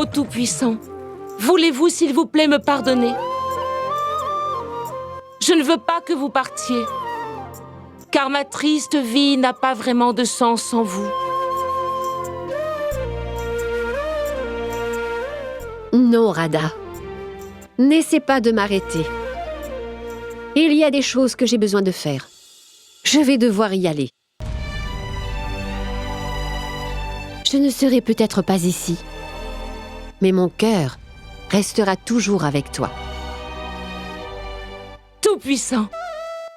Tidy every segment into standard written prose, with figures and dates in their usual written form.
Ô Tout-Puissant, voulez-vous s'il vous plaît me pardonner? Je ne veux pas que vous partiez, car ma triste vie n'a pas vraiment de sens sans vous. Non, Radha. N'essaie pas de m'arrêter. Il y a des choses que j'ai besoin de faire. Je vais devoir y aller. Je ne serai peut-être pas ici, mais mon cœur restera toujours avec toi. Tout-Puissant,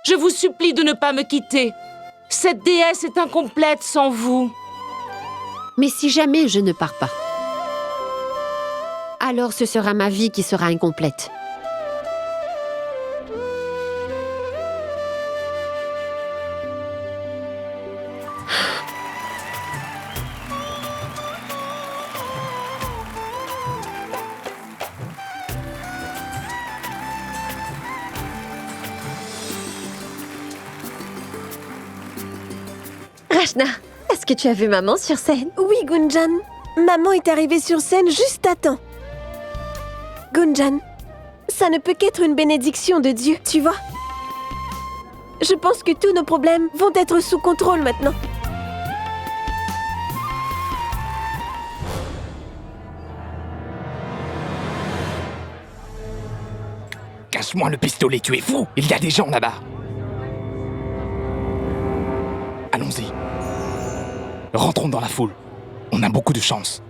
je vous supplie de ne pas me quitter. Cette déesse est incomplète sans vous. Mais si jamais je ne pars pas, alors ce sera ma vie qui sera incomplète. Rachna, est-ce que tu as vu maman sur scène? Oui, Gunjan. Maman est arrivée sur scène juste à temps. Gunjan, ça ne peut qu'être une bénédiction de Dieu, tu vois? Je pense que tous nos problèmes vont être sous contrôle maintenant. Cache-moi le pistolet, tu es fou! Il y a des gens là-bas! Allons-y. Rentrons dans la foule. On a beaucoup de chance.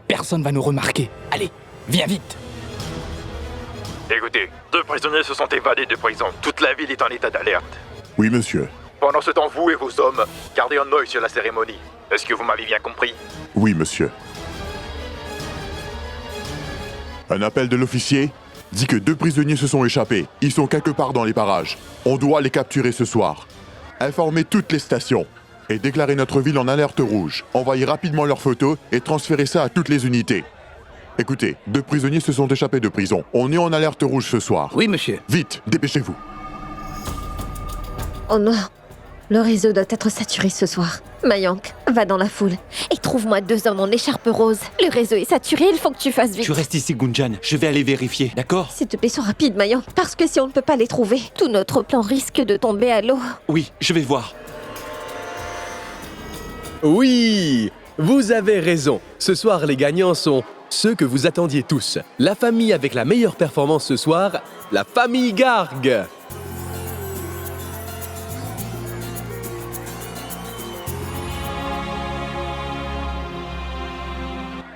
Personne va nous remarquer. Allez, viens vite! Écoutez, 2 prisonniers se sont évadés de prison. Toute la ville est en état d'alerte. Oui, monsieur. Pendant ce temps, vous et vos hommes, gardez un œil sur la cérémonie. Est-ce que vous m'avez bien compris? Oui, monsieur. Un appel de l'officier dit que 2 prisonniers se sont échappés. Ils sont quelque part dans les parages. On doit les capturer ce soir. Informer toutes les stations et déclarer notre ville en alerte rouge. Envoyer rapidement leurs photos et transférer ça à toutes les unités. Écoutez, 2 prisonniers se sont échappés de prison. On est en alerte rouge ce soir. Oui, monsieur. Vite, dépêchez-vous. Oh non, le réseau doit être saturé ce soir. Mayank, va dans la foule et trouve-moi 2 hommes en écharpe rose. Le réseau est saturé, il faut que tu fasses vite. Tu restes ici, Gunjan. Je vais aller vérifier, d'accord? S'il te plaît, sois rapide, Mayank, parce que si on ne peut pas les trouver, tout notre plan risque de tomber à l'eau. Oui, je vais voir. Oui, vous avez raison. Ce soir, les gagnants sont ceux que vous attendiez tous. La famille avec la meilleure performance ce soir, la famille Garg.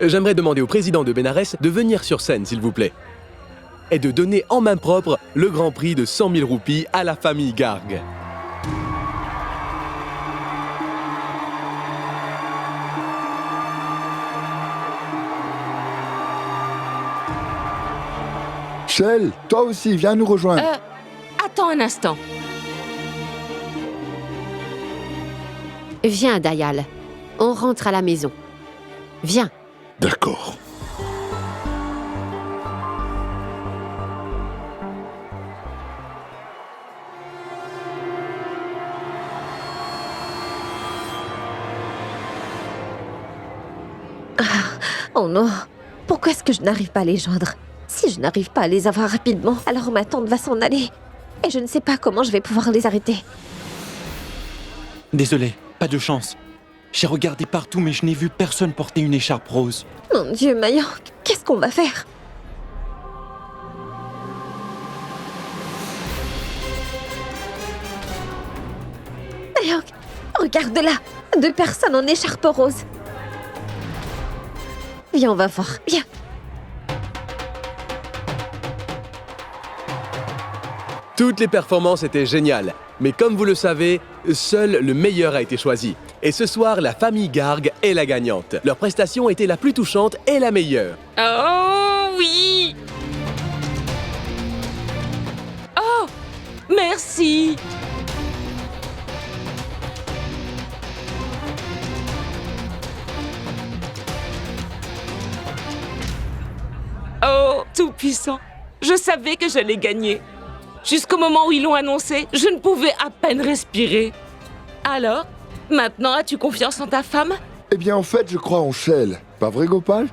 J'aimerais demander au président de Bénarès de venir sur scène, s'il vous plaît, et de donner en main propre le grand prix de 100 000 roupies à la famille Garg. Shell, toi aussi, viens nous rejoindre. Attends un instant. Viens, Dayal. On rentre à la maison. Viens. D'accord. Oh non, pourquoi est-ce que je n'arrive pas à les joindre? Si je n'arrive pas à les avoir rapidement, alors ma tante va s'en aller. Et je ne sais pas comment je vais pouvoir les arrêter. Désolé, pas de chance. J'ai regardé partout, mais je n'ai vu personne porter une écharpe rose. Mon Dieu, Mayank, qu'est-ce qu'on va faire? Mayank, regarde là, 2 personnes en écharpe rose. Viens, on va voir, viens. Toutes les performances étaient géniales, mais comme vous le savez, seul le meilleur a été choisi. Et ce soir, la famille Garg est la gagnante. Leur prestation était la plus touchante et la meilleure. Oh oui! Oh, merci! Oh, Tout-Puissant, je savais que j'allais gagner. Jusqu'au moment où ils l'ont annoncé, je ne pouvais à peine respirer. Alors, maintenant as-tu confiance en ta femme? Eh bien, en fait, je crois en Shell. Pas vrai, Gopal?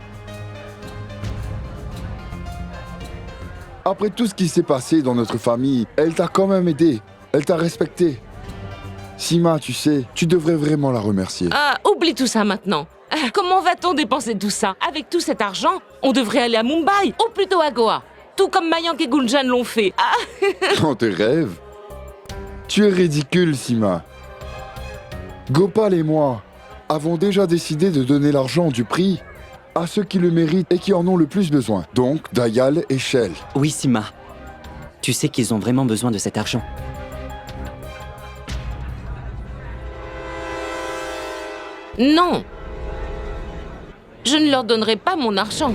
Après tout ce qui s'est passé dans notre famille, elle t'a quand même aidé. Elle t'a respecté. Sima, tu sais, tu devrais vraiment la remercier. Ah, oublie tout ça maintenant. Comment va-t-on dépenser tout ça? Avec tout cet argent, on devrait aller à Mumbai, ou plutôt à Goa. Tout comme Mayank et Gunjan l'ont fait. Ah. Dans tes rêves? Tu es ridicule, Sima. Gopal et moi avons déjà décidé de donner l'argent du prix à ceux qui le méritent et qui en ont le plus besoin. Donc, Dayal et Shell. Oui, Sima. Tu sais qu'ils ont vraiment besoin de cet argent. Non. Je ne leur donnerai pas mon argent.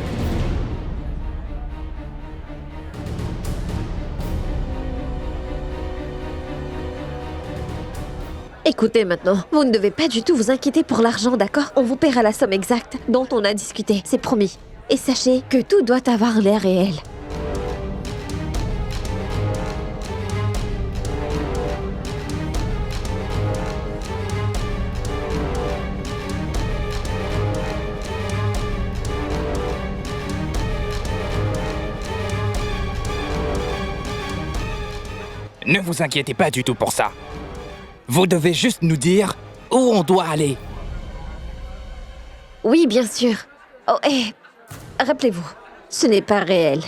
Écoutez maintenant, vous ne devez pas du tout vous inquiéter pour l'argent, d'accord? On vous paiera la somme exacte dont on a discuté, c'est promis. Et sachez que tout doit avoir l'air réel. Ne vous inquiétez pas du tout pour ça. Vous devez juste nous dire où on doit aller. Oui, bien sûr. Oh, rappelez-vous, ce n'est pas réel.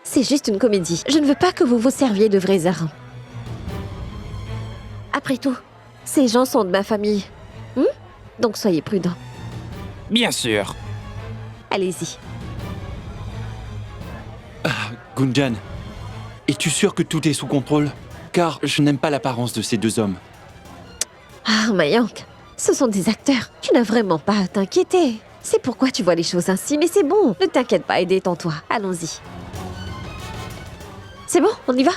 C'est juste une comédie. Je ne veux pas que vous vous serviez de vrais armes. Après tout, ces gens sont de ma famille. Donc soyez prudents. Bien sûr. Allez-y. Gunjan, es-tu sûr que tout est sous contrôle? Car je n'aime pas l'apparence de ces deux hommes. Ah, Mayank, ce sont des acteurs. Tu n'as vraiment pas à t'inquiéter. C'est pourquoi tu vois les choses ainsi, mais c'est bon. Ne t'inquiète pas et détends-toi. Allons-y. C'est bon, on y va?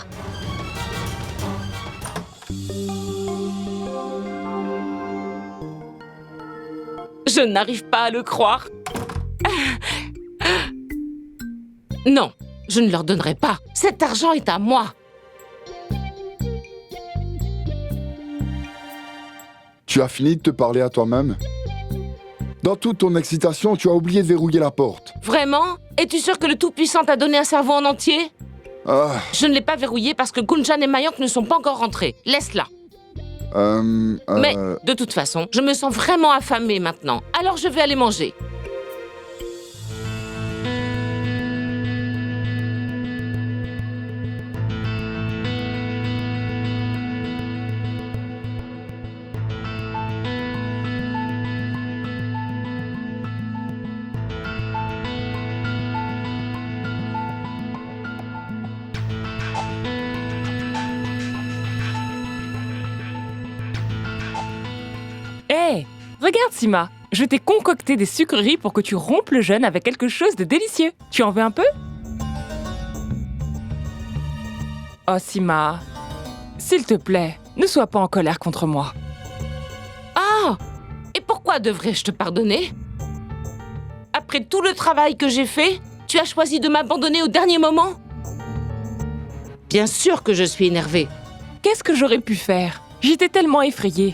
Je n'arrive pas à le croire. Non, je ne leur donnerai pas. Cet argent est à moi. Tu as fini de te parler à toi-même? Dans toute ton excitation, tu as oublié de verrouiller la porte. Vraiment? Es-tu sûr que le Tout-Puissant t'a donné un cerveau en entier? Ah, Je ne l'ai pas verrouillé parce que Gunjan et Mayank ne sont pas encore rentrés. Laisse-la. Mais de toute façon, je me sens vraiment affamée maintenant. Alors je vais aller manger. Hé, regarde Sima, je t'ai concocté des sucreries pour que tu rompes le jeûne avec quelque chose de délicieux. Tu en veux un peu? Oh Sima, s'il te plaît, ne sois pas en colère contre moi. Ah! Et pourquoi devrais-je te pardonner? Après tout le travail que j'ai fait, tu as choisi de m'abandonner au dernier moment? Bien sûr que je suis énervée. Qu'est-ce que j'aurais pu faire? J'étais tellement effrayée.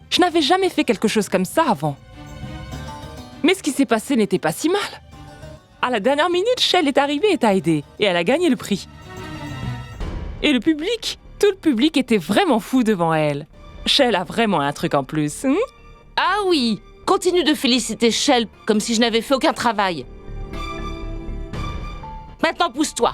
Je n'avais jamais fait quelque chose comme ça avant. Mais ce qui s'est passé n'était pas si mal. À la dernière minute, Shell est arrivée et t'a aidé. Et elle a gagné le prix. Et le public, tout le public était vraiment fou devant elle. Shell a vraiment un truc en plus. Ah oui! Continue de féliciter Shell comme si je n'avais fait aucun travail. Maintenant, pousse-toi.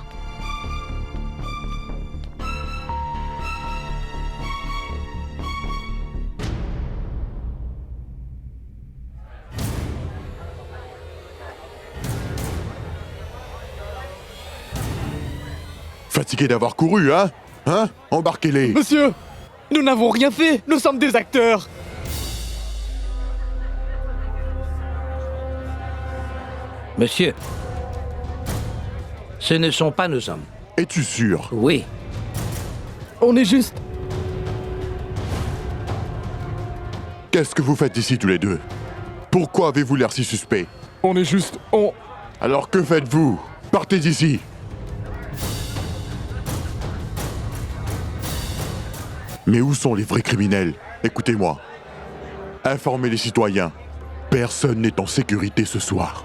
Fatigué d'avoir couru, hein? Hein? Embarquez-les! Monsieur, nous n'avons rien fait. Nous sommes des acteurs. Monsieur, ce ne sont pas nos hommes. Es-tu sûr? Oui. On est juste... Qu'est-ce que vous faites ici tous les deux? Pourquoi avez-vous l'air si suspect? On est juste... Alors que faites-vous? Partez d'ici! Mais où sont les vrais criminels? Écoutez-moi. Informez les citoyens. Personne n'est en sécurité ce soir.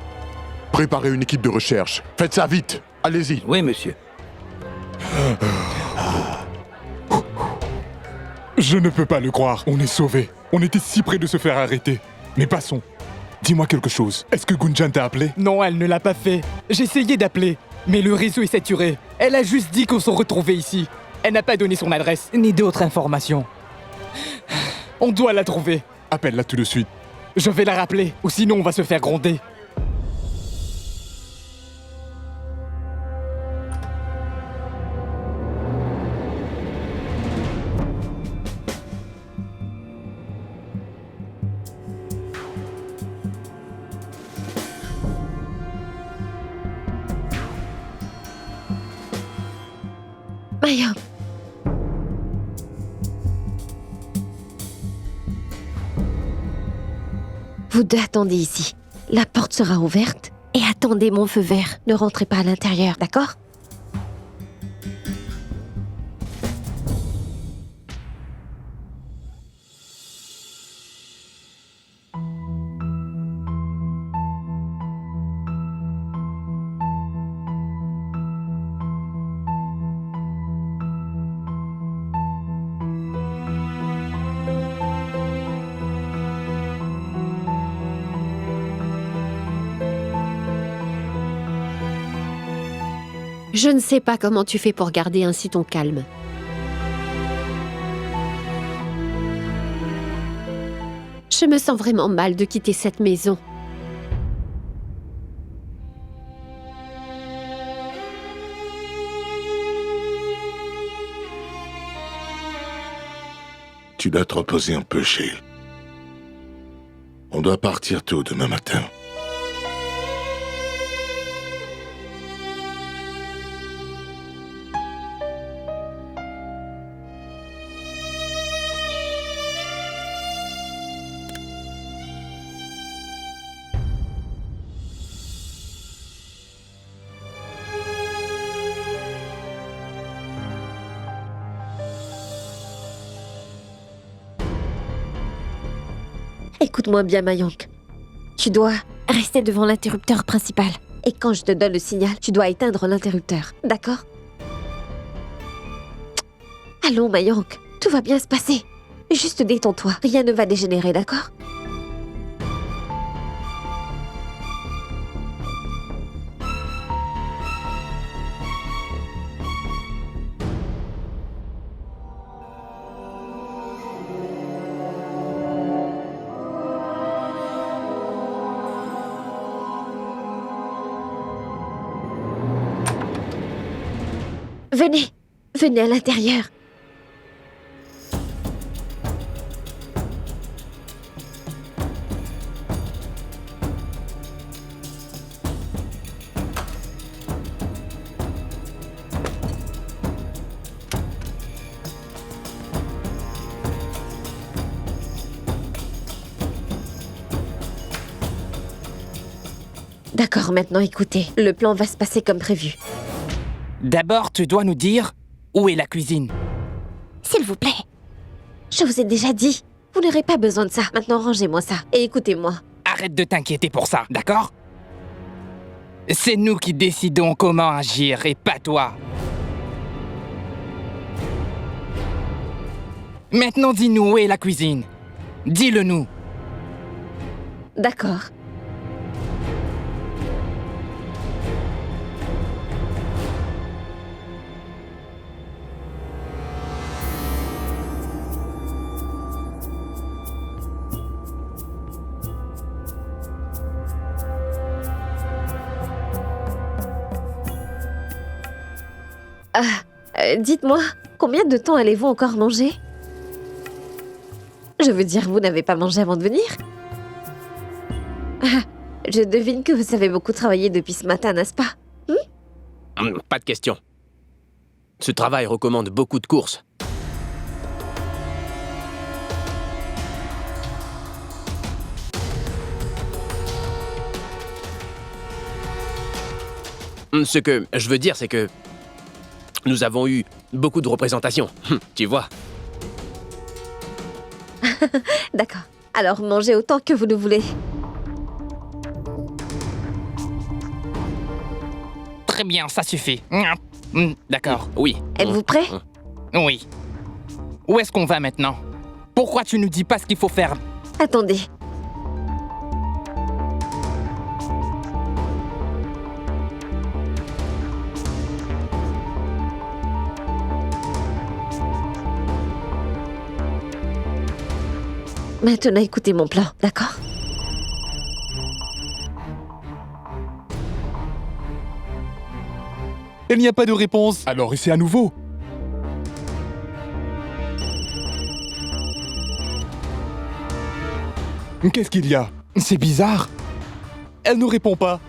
Préparez une équipe de recherche. Faites ça vite. Allez-y. Oui, monsieur. Je ne peux pas le croire. On est sauvés. On était si près de se faire arrêter. Mais passons. Dis-moi quelque chose. Est-ce que Gunjan t'a appelé? Non, elle ne l'a pas fait. J'ai essayé d'appeler, mais le réseau est saturé. Elle a juste dit qu'on se retrouvait ici. Elle n'a pas donné son adresse, ni d'autres informations. On doit la trouver. Appelle-la tout de suite. Je vais la rappeler, ou sinon on va se faire gronder. Maya. Vous deux attendez ici. La porte sera ouverte et attendez mon feu vert. Ne rentrez pas à l'intérieur, d'accord? Je ne sais pas comment tu fais pour garder ainsi ton calme. Je me sens vraiment mal de quitter cette maison. Tu dois te reposer un peu, Shale. On doit partir tôt demain matin. Écoute-moi bien, Mayank. Tu dois rester devant l'interrupteur principal. Et quand je te donne le signal, tu dois éteindre l'interrupteur. D'accord? Allons, Mayank. Tout va bien se passer. Juste détends-toi. Rien ne va dégénérer, d'accord? Venez, venez à l'intérieur. D'accord, maintenant écoutez, le plan va se passer comme prévu. D'abord, tu dois nous dire où est la cuisine. S'il vous plaît. Je vous ai déjà dit, vous n'aurez pas besoin de ça. Maintenant, rangez-moi ça et écoutez-moi. Arrête de t'inquiéter pour ça, d'accord? C'est nous qui décidons comment agir et pas toi. Maintenant, dis-nous où est la cuisine. Dis-le-nous. D'accord. Dites-moi, combien de temps allez-vous encore manger? Je veux dire, vous n'avez pas mangé avant de venir? Je devine que vous avez beaucoup travaillé depuis ce matin, n'est-ce pas? Pas de question. Ce travail recommande beaucoup de courses. Ce que je veux dire, c'est que nous avons eu beaucoup de représentations, tu vois. D'accord. Alors mangez autant que vous le voulez. Très bien, ça suffit. D'accord, oui. Êtes-vous prêts? Oui. Où est-ce qu'on va maintenant? Pourquoi tu nous dis pas ce qu'il faut faire? Attendez. Maintenant, écoutez mon plan, d'accord? Il n'y a pas de réponse. Alors essaie à nouveau. Qu'est-ce qu'il y a? C'est bizarre. Elle ne répond pas.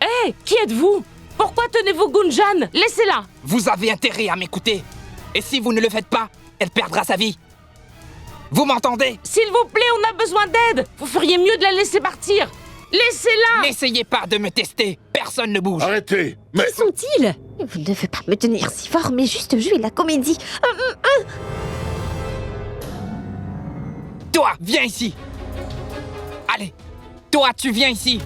Hé, qui êtes-vous? Pourquoi tenez-vous Gunjan? Laissez-la. Vous avez intérêt à m'écouter. Et si vous ne le faites pas, elle perdra sa vie. Vous m'entendez? S'il vous plaît, on a besoin d'aide. Vous feriez mieux de la laisser partir. Laissez-la. N'essayez pas de me tester. Personne ne bouge. Arrêtez! Mais... Qui sont-ils? Vous ne devez pas me tenir si fort, mais juste jouer la comédie. Toi, viens ici. Allez, toi, tu viens ici.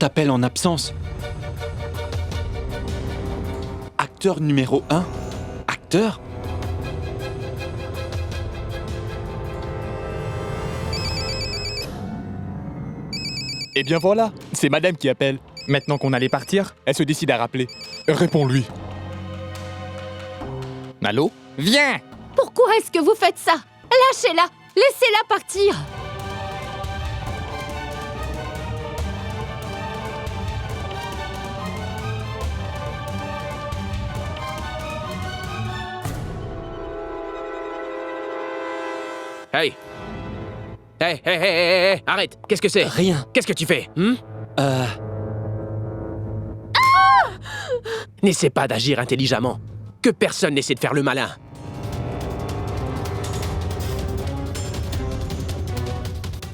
Appels en absence. Acteur numéro 1. Acteur? Eh bien voilà, c'est madame qui appelle. Maintenant qu'on allait partir, elle se décide à rappeler. Réponds-lui. Allô? Viens! Pourquoi est-ce que vous faites ça? Lâchez-la! Laissez-la partir! Hey! Hey, arrête! Qu'est-ce que c'est? Rien. Qu'est-ce que tu fais? N'essaie pas d'agir intelligemment. Que personne n'essaie de faire le malin.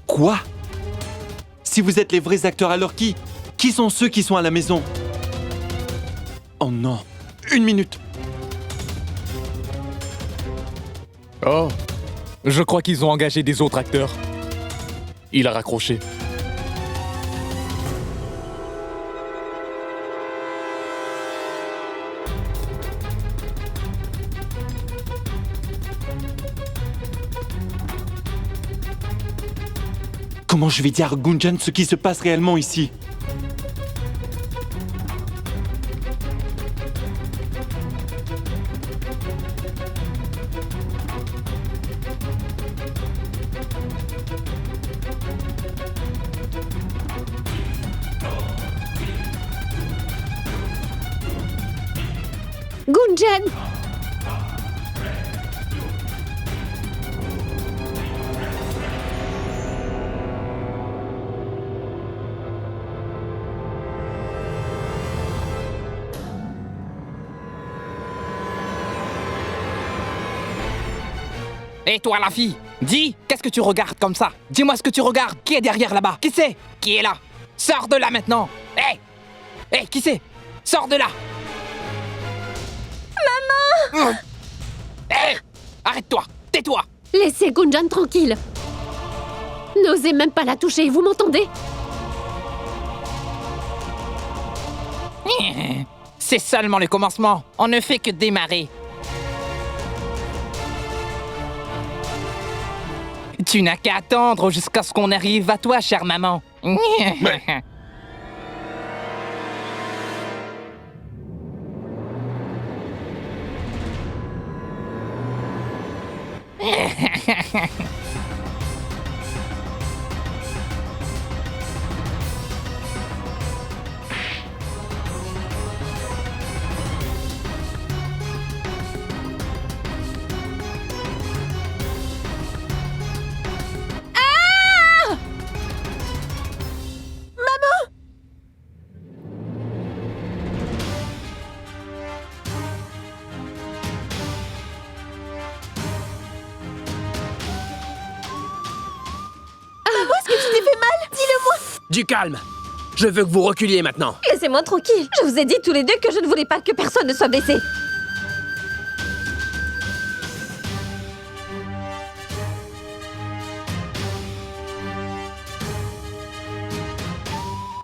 Quoi? Si vous êtes les vrais acteurs, alors qui? Qui sont ceux qui sont à la maison? Oh non. 1 minute. Oh, je crois qu'ils ont engagé des autres acteurs. Il a raccroché. Comment je vais dire à Gunjan ce qui se passe réellement ici? Gunjan! Et toi, la fille, dis, qu'est-ce que tu regardes comme ça? Dis-moi ce que tu regardes. Qui est derrière là-bas? Qui c'est? Qui est là? Sors de là maintenant. Hé, qui c'est? Sors de là. Maman! Hé, arrête-toi. Tais-toi. Laissez Gunjan tranquille. N'osez même pas la toucher, vous m'entendez? C'est seulement le commencement. On ne fait que démarrer. Tu n'as qu'à attendre jusqu'à ce qu'on arrive à toi, chère maman. Du calme. Je veux que vous reculiez maintenant. Laissez-moi tranquille. Je vous ai dit tous les deux que je ne voulais pas que personne ne soit blessé.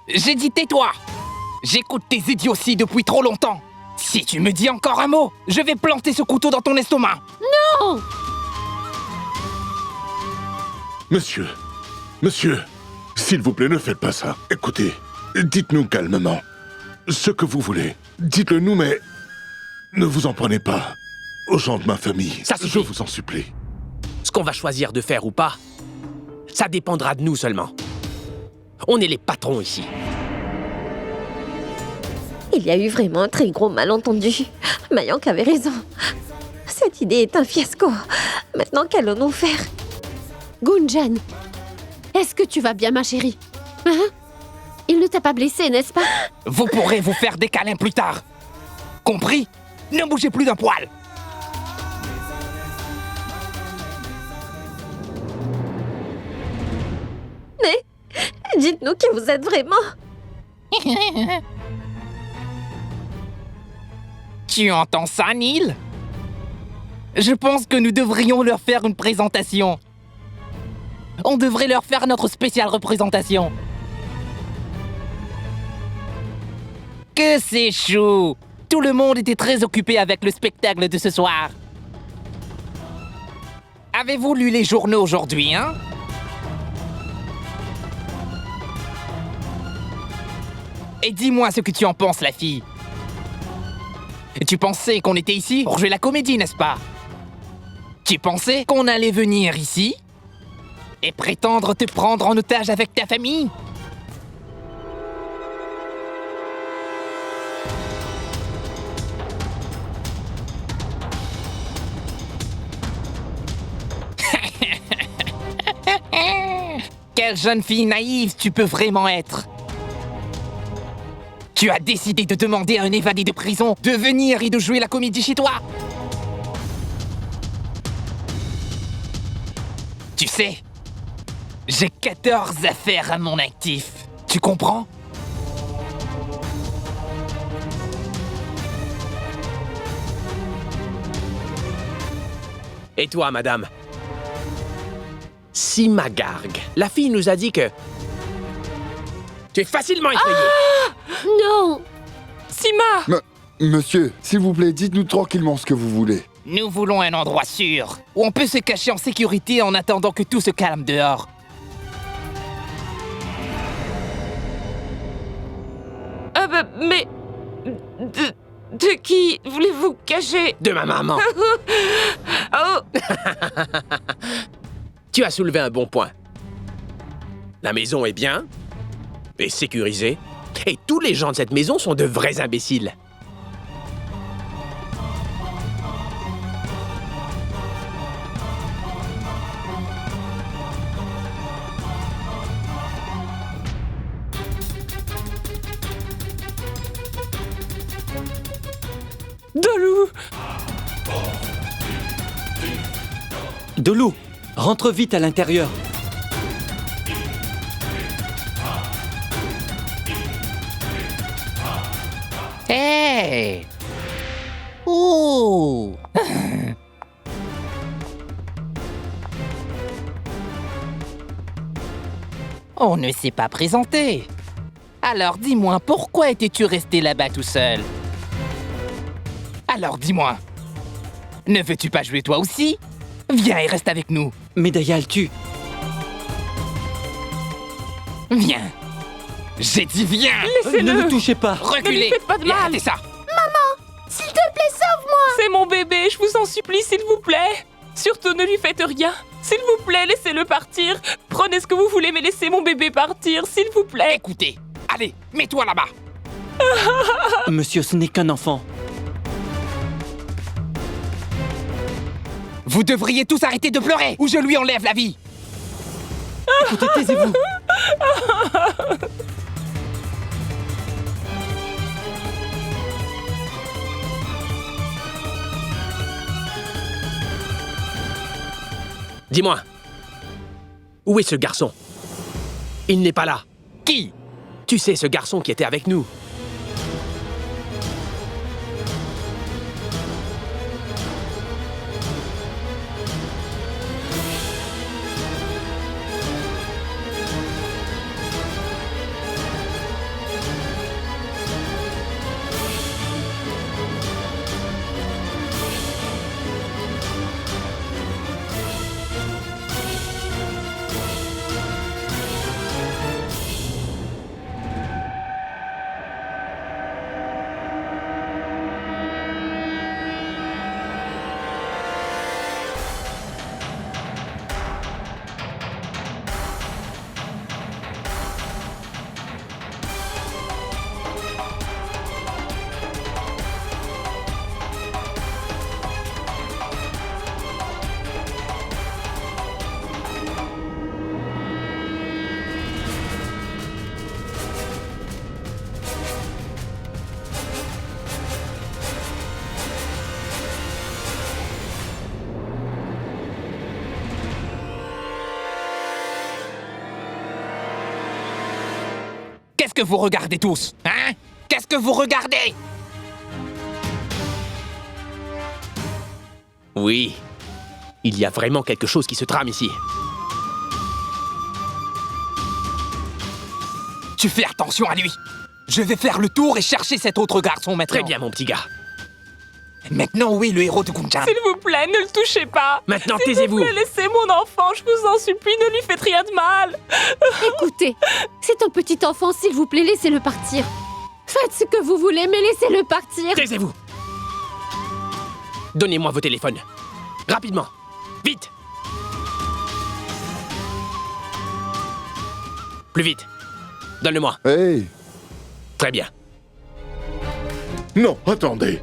J'ai dit tais-toi. J'écoute tes idioties depuis trop longtemps. Si tu me dis encore un mot, je vais planter ce couteau dans ton estomac. Non! Monsieur, s'il vous plaît, ne faites pas ça. Écoutez, dites-nous calmement ce que vous voulez. Dites-le nous, mais ne vous en prenez pas aux gens de ma famille. Ça suffit. Je vous en supplie. Ce qu'on va choisir de faire ou pas, ça dépendra de nous seulement. On est les patrons ici. Il y a eu vraiment un très gros malentendu. Mayank avait raison. Cette idée est un fiasco. Maintenant, qu'allons-nous faire? Gunjan, est-ce que tu vas bien, ma chérie? Hein? Il ne t'a pas blessé, n'est-ce pas? Vous pourrez vous faire des câlins plus tard. Compris? Ne bougez plus d'un poil. Mais dites-nous qui vous êtes vraiment. Tu entends ça, Neil? Je pense que nous devrions leur faire une présentation. On devrait leur faire notre spéciale représentation. Que c'est chou! Tout le monde était très occupé avec le spectacle de ce soir. Avez-vous lu les journaux aujourd'hui, hein? Et dis-moi ce que tu en penses, la fille. Tu pensais qu'on était ici pour jouer la comédie, n'est-ce pas? Tu pensais qu'on allait venir ici et prétendre te prendre en otage avec ta famille? Quelle jeune fille naïve tu peux vraiment être? Tu as décidé de demander à un évadé de prison de venir et de jouer la comédie chez toi? Tu sais, j'ai 14 affaires à mon actif. Tu comprends? Et toi, madame? Sima Garg. La fille nous a dit que... Tu es facilement effrayée. Non! Sima! Monsieur, s'il vous plaît, dites-nous tranquillement ce que vous voulez. Nous voulons un endroit sûr, où on peut se cacher en sécurité en attendant que tout se calme dehors. Mais... De qui voulez-vous cacher? De ma maman. Oh! Tu as soulevé un bon point. La maison est bien, est sécurisée, et tous les gens de cette maison sont de vrais imbéciles. Dolou! Dolou, rentre vite à l'intérieur. Hey! Ouh! On ne s'est pas présenté. Alors dis-moi, pourquoi étais-tu resté là-bas tout seul? Alors dis-moi, ne veux-tu pas jouer toi aussi? Viens et reste avec nous. Mais Dayal, tu... Viens. J'ai dit viens. Laissez-le. Ne le touchez pas. Reculez. Ne lui faites pas de Et mal. arrêtez ça. S'il te plaît, sauve-moi. C'est mon bébé, je vous en supplie, s'il vous plaît. Surtout, ne lui faites rien. S'il vous plaît, laissez-le partir. Prenez ce que vous voulez, mais laissez mon bébé partir, s'il vous plaît. Écoutez, allez, mets-toi là-bas. Monsieur, ce n'est qu'un enfant. Vous devriez tous arrêter de pleurer ou je lui enlève la vie. Écoutez, taisez-vous. Dis-moi, où est ce garçon? Il n'est pas là. Qui? Tu sais, ce garçon qui était avec nous. Qu'est-ce que vous regardez tous? Hein? Qu'est-ce que vous regardez? Oui, il y a vraiment quelque chose qui se trame ici. Tu fais attention à lui. Je vais faire le tour et chercher cet autre garçon maintenant. Très bien, mon petit gars. Maintenant, où est le héros de Gunjan? S'il vous plaît, ne le touchez pas. Maintenant, S'il taisez-vous. vous plaît, laissez mon enfant, je vous en supplie, ne lui faites rien de mal. Écoutez, c'est un petit enfant, s'il vous plaît, laissez-le partir. Faites ce que vous voulez, mais laissez-le partir. Taisez-vous. Donnez-moi vos téléphones. Rapidement. Vite. Plus vite. Donne-le-moi. Hey! Très bien. Non, attendez.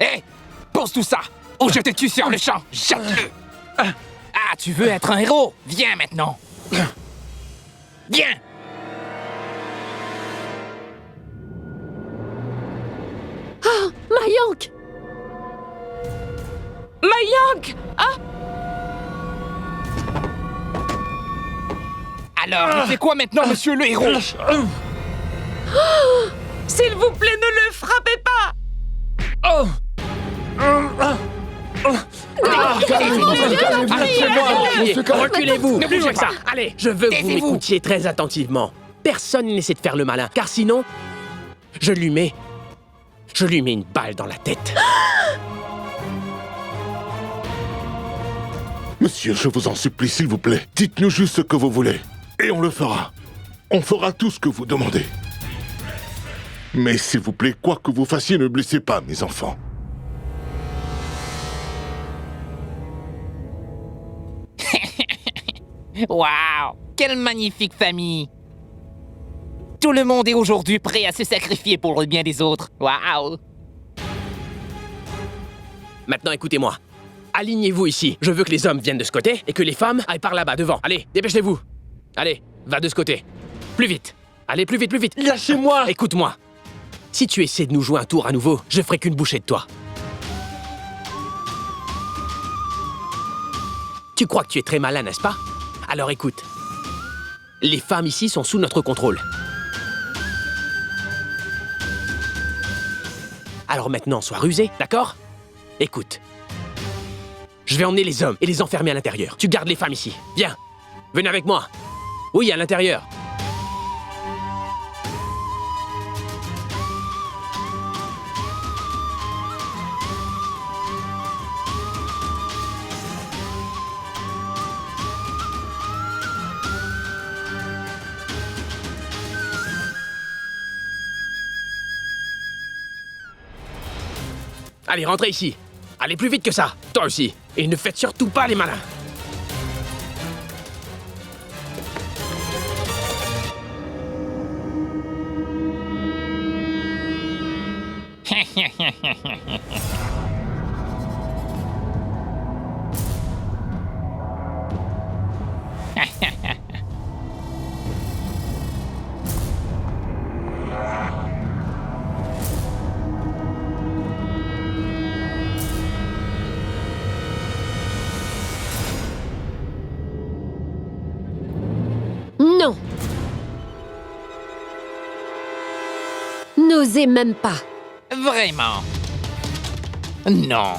Hé! Pose tout ça! Ou je te tue sur le champ! Jette-le! Ah, tu veux être un héros? Viens maintenant! Viens! Ah, Mayank! Mayank! Ah! Alors, il fait quoi maintenant, monsieur le héros? S'il vous plaît, ne le frappez pas! Reculez-vous. Ne bougez pas. Allez, je veux que vous m'écoutiez très attentivement. Personne n'essaie de faire le malin, car sinon, je lui mets une balle dans la tête. Monsieur, je vous en supplie, s'il vous plaît. Dites-nous juste ce que vous voulez. Et on le fera. On fera tout ce que vous demandez. Mais s'il vous plaît, quoi que vous fassiez, ne blessez pas mes enfants. Waouh! Quelle magnifique famille! Tout le monde est aujourd'hui prêt à se sacrifier pour le bien des autres. Waouh! Maintenant, écoutez-moi. Alignez-vous ici. Je veux que les hommes viennent de ce côté et que les femmes aillent par là-bas, devant. Allez, dépêchez-vous. Allez, va de ce côté. Plus vite. Allez, plus vite, plus vite. Lâchez-moi! Écoute-moi. Si tu essaies de nous jouer un tour à nouveau, je ferai qu'une bouchée de toi. Tu crois que tu es très malin, n'est-ce pas? Alors écoute. Les femmes ici sont sous notre contrôle. Alors maintenant, sois rusé, d'accord? Écoute. Je vais emmener les hommes et les enfermer à l'intérieur. Tu gardes les femmes ici. Viens. Venez avec moi. Oui, à l'intérieur. Allez, rentrez ici. Allez plus vite que ça. Toi aussi. Et ne faites surtout pas les malins. Non. N'osez même pas. Vraiment? Non.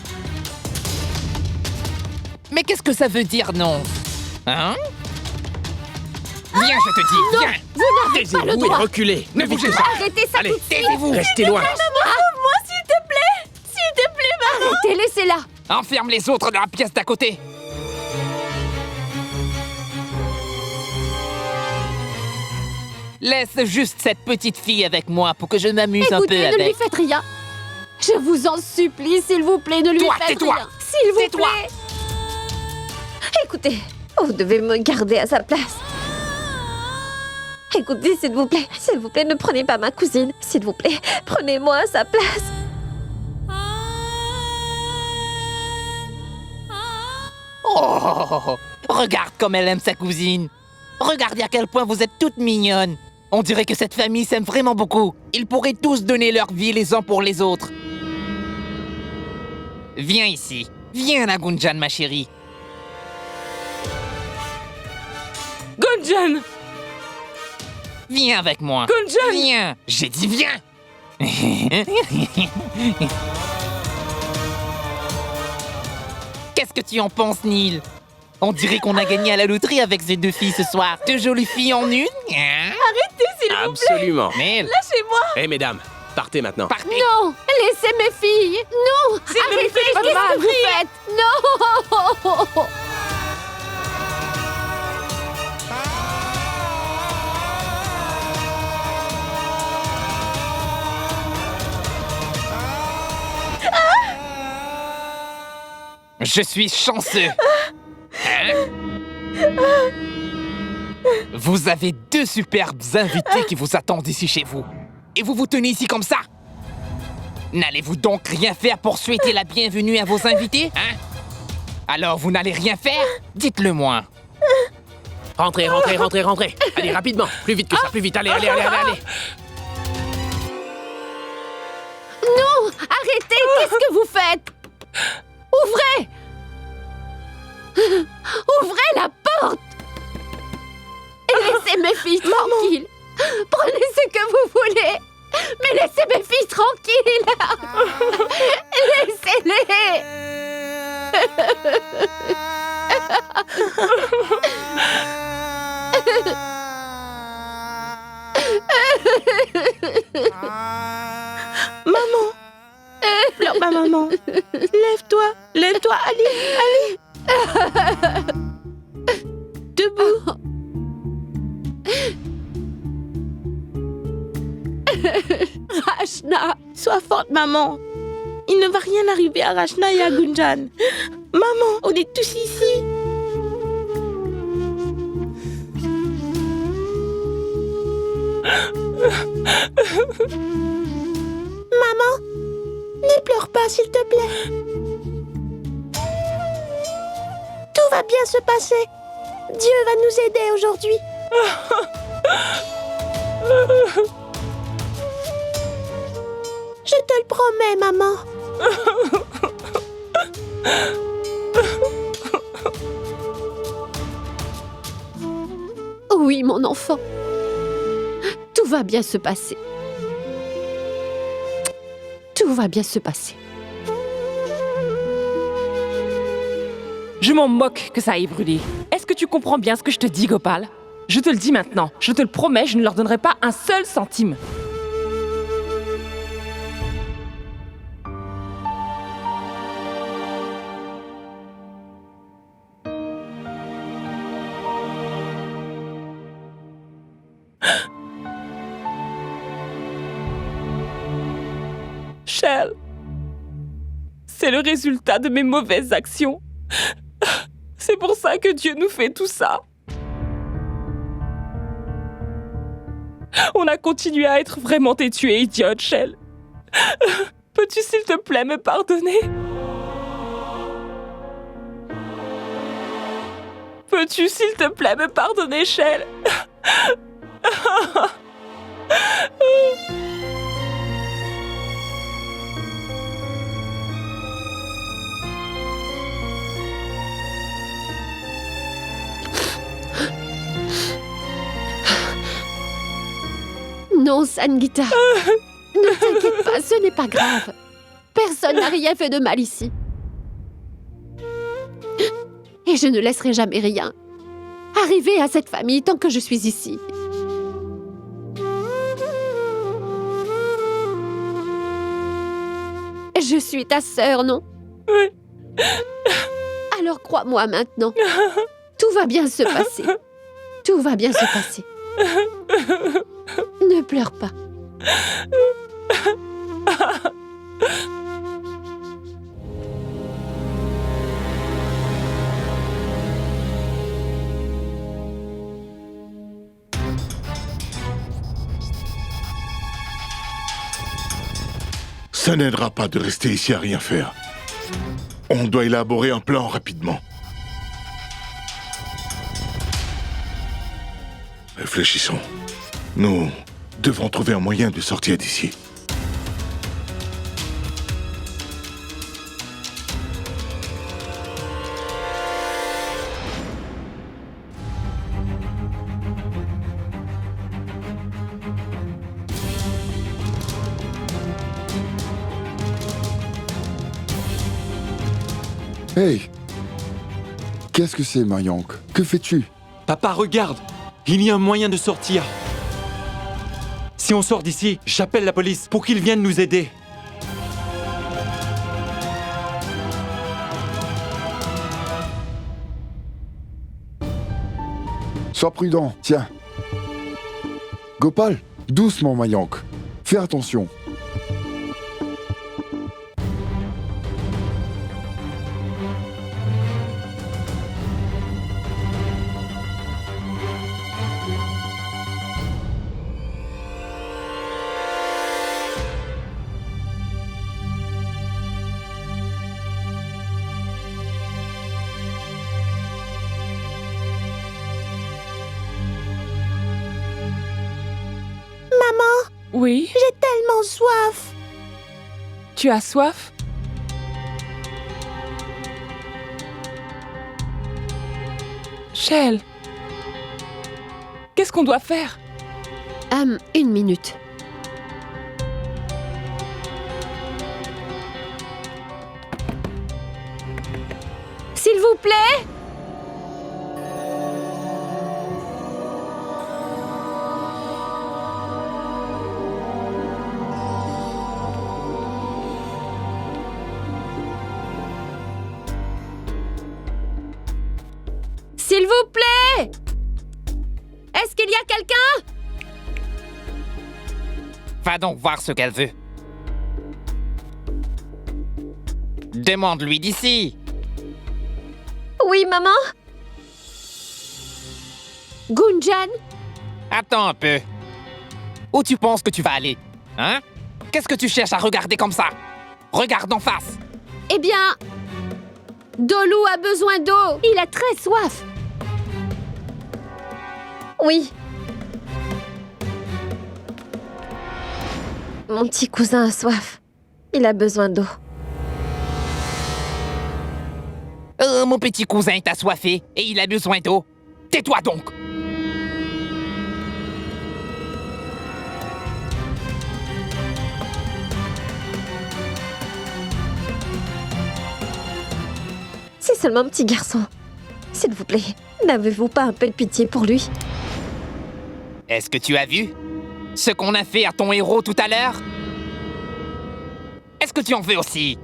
Mais qu'est-ce que ça veut dire non? Hein? Viens, je te dis, viens! Vous n'avez pas le Taisez-vous et droit. reculez. Ne bougez pas. Arrêtez ça Allez, tout de suite. taisez-vous. Restez loin. Moi, s'il te plaît. S'il te plaît, maman. Arrêtez, laissez-la. Enferme les autres dans la pièce d'à côté. Laisse juste cette petite fille avec moi pour que je m'amuse un peu Écoutez, ne lui avec. faites rien. Je vous en supplie, s'il vous plaît, ne lui Toi, faites tais-toi. rien. S'il vous Tais-toi. plaît. Écoutez, vous devez me garder à sa place. Écoutez, s'il vous plaît, ne prenez pas ma cousine. S'il vous plaît, prenez-moi à sa place. Oh, regarde comme elle aime sa cousine. Regardez à quel point vous êtes toutes mignonnes. On dirait que cette famille s'aime vraiment beaucoup. Ils pourraient tous donner leur vie les uns pour les autres. Viens ici. Viens, la Gunjan, ma chérie. Gunjan! Viens avec moi. Gunjan! Viens. J'ai dit viens. Qu'est-ce que tu en penses, Neil? On dirait qu'on a gagné à la loterie avec ces deux filles ce soir. Deux jolies filles en une. Hein? Arrêtez, s'il vous plaît. Absolument. Neil, Lâchez-moi. Eh, mesdames, partez maintenant. partez. Non, laissez mes filles. Non, ne lui arrêtez, faites pas de qu'est-ce mal. que vous faites? Non. Je suis chanceux. Hein? Vous avez deux superbes invités qui vous attendent ici chez vous. Et vous vous tenez ici comme ça? N'allez-vous donc rien faire pour souhaiter la bienvenue à vos invités, hein? Alors vous n'allez rien faire? Dites-le moi. Rentrez. Allez, rapidement. Plus vite que ça, plus vite. Allez. Non, arrêtez, qu'est-ce que vous faites? Ouvrez! Ouvrez la porte! Et laissez mes filles tranquilles! Prenez ce que vous voulez! Mais laissez mes filles tranquilles! Laissez-les! Maman. Pleure pas, maman. Lève-toi. Lève-toi, allez. Debout. Rachna, sois forte, maman. Il ne va rien arriver à Rachna et à Gunjan. Maman, on est tous ici. Maman, ne pleure pas, s'il te plaît. Tout va bien se passer. Dieu va nous aider aujourd'hui. Je te le promets, maman. Oui, mon enfant. Tout va bien se passer. Tout va bien se passer. Je m'en moque que ça aille brûler. Est-ce que tu comprends bien ce que je te dis, Gopal? Je te le dis maintenant. Je te le promets, je ne leur donnerai pas un seul centime. Shell, C'est le résultat de mes mauvaises actions. C'est pour ça que Dieu nous fait tout ça. On a continué à être vraiment têtu et idiote, Shell. Peux-tu s'il te plaît me pardonner? Peux-tu s'il te plaît me pardonner, Shell? Non, Sangita. Ne t'inquiète pas, ce n'est pas grave. Personne n'a rien fait de mal ici. Et je ne laisserai jamais rien arriver à cette famille tant que je suis ici. Je suis ta sœur, non? Oui. Alors crois-moi maintenant. Tout va bien se passer. Tout va bien se passer. Ne pleure pas. Ça n'aidera pas de rester ici à rien faire. On doit élaborer un plan rapidement. Réfléchissons. Nous devons trouver un moyen de sortir d'ici. Hey! Qu'est-ce que c'est, Mayank? Que fais-tu? Papa, regarde! Il y a un moyen de sortir. Si on sort d'ici, j'appelle la police pour qu'ils viennent nous aider. Sois prudent, tiens. Gopal, doucement, Mayank. Fais attention. Oui? J'ai tellement soif. Tu as soif? Shell, qu'est-ce qu'on doit faire? 1 minute. S'il vous plaît? S'il vous plaît! Est-ce qu'il y a quelqu'un? Va donc voir ce qu'elle veut. Demande-lui d'ici. Oui, maman? Gunjan? Attends un peu. Où tu penses que tu vas aller? Hein? Qu'est-ce que tu cherches à regarder comme ça? Regarde en face. Eh bien, Dolou a besoin d'eau. Il a très soif. Oui. Mon petit cousin a soif. Il a besoin d'eau. Mon petit cousin est assoiffé et il a besoin d'eau. Tais-toi donc! C'est seulement un petit garçon. S'il vous plaît, n'avez-vous pas un peu de pitié pour lui? Est-ce que tu as vu ce qu'on a fait à ton héros tout à l'heure? Est-ce que tu en veux aussi?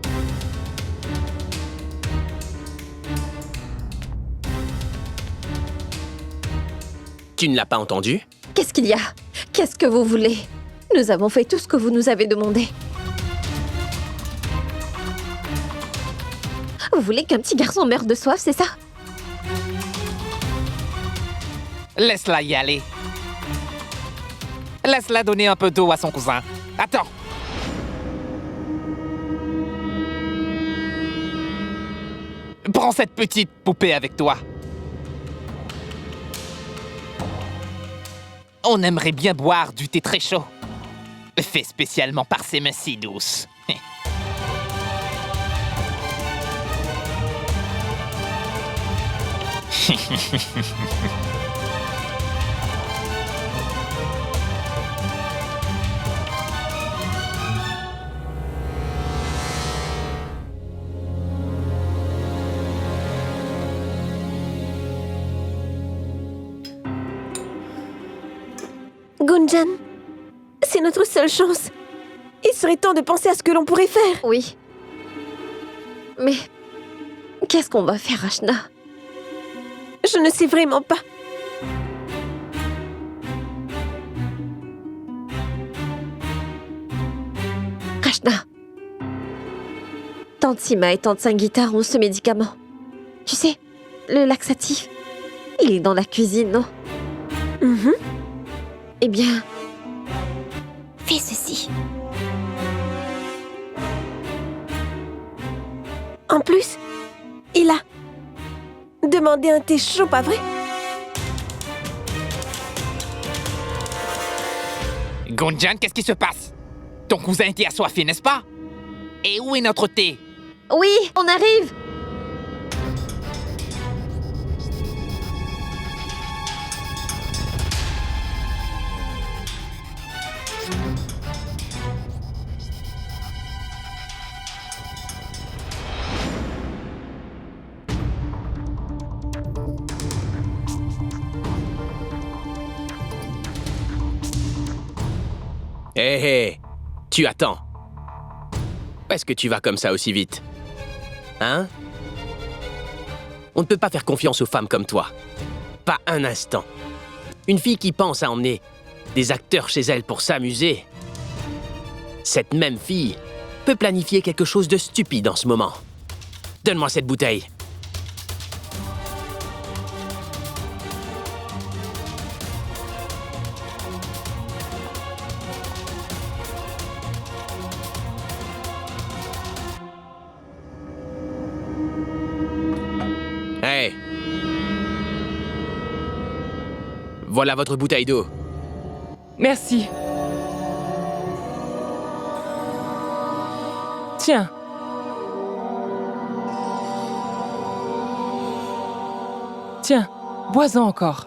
Tu ne l'as pas entendu? Qu'est-ce qu'il y a? Qu'est-ce que vous voulez? Nous avons fait tout ce que vous nous avez demandé. Vous voulez qu'un petit garçon meure de soif, c'est ça? Laisse-la y aller. Laisse-la donner un peu d'eau à son cousin. Attends. Prends cette petite poupée avec toi. On aimerait bien boire du thé très chaud. Fait spécialement par ses mains si douces. Gunjan, c'est notre seule chance. Il serait temps de penser à ce que l'on pourrait faire. Oui. Mais qu'est-ce qu'on va faire, Ashna? Je ne sais vraiment pas. Ashna. Tante Sima et Tante Sangeeta ont ce médicament. Tu sais, le laxatif. Il est dans la cuisine, non? Eh bien, fais ceci. En plus, il a demandé un thé chaud, pas vrai? Gunjan, qu'est-ce qui se passe? Ton cousin était assoiffé, n'est-ce pas? Et où est notre thé? Oui, on arrive. Hé, tu attends. Où est-ce que tu vas comme ça aussi vite? Hein? On ne peut pas faire confiance aux femmes comme toi. Pas un instant. Une fille qui pense à emmener des acteurs chez elle pour s'amuser. Cette même fille peut planifier quelque chose de stupide en ce moment. Donne-moi cette bouteille. Hey! Voilà votre bouteille d'eau. Merci. Tiens. Tiens, bois-en encore.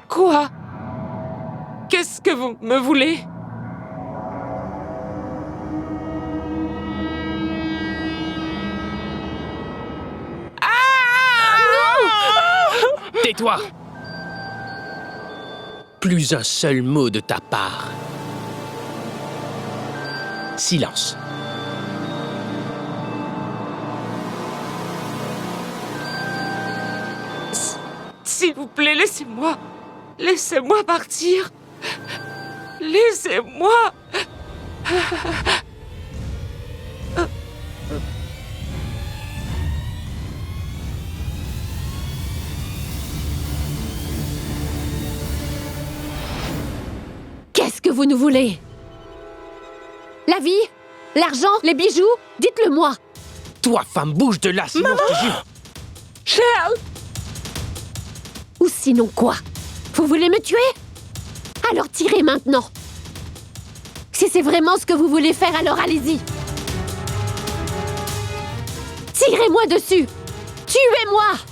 Quoi? Qu'est-ce que vous me voulez? Tais-toi! Plus un seul mot de ta part. Silence. S'il vous plaît, laissez-moi. Laissez-moi partir. Laissez-moi. Qu'est-ce que vous nous voulez? La vie? L'argent? Les bijoux? Dites-le-moi. Toi, femme, bouge de là, sinon je te jure. Shell! Ou sinon quoi? Vous voulez me tuer? Alors tirez maintenant. Si c'est vraiment ce que vous voulez faire, alors allez-y. Tirez-moi dessus. Tuez-moi!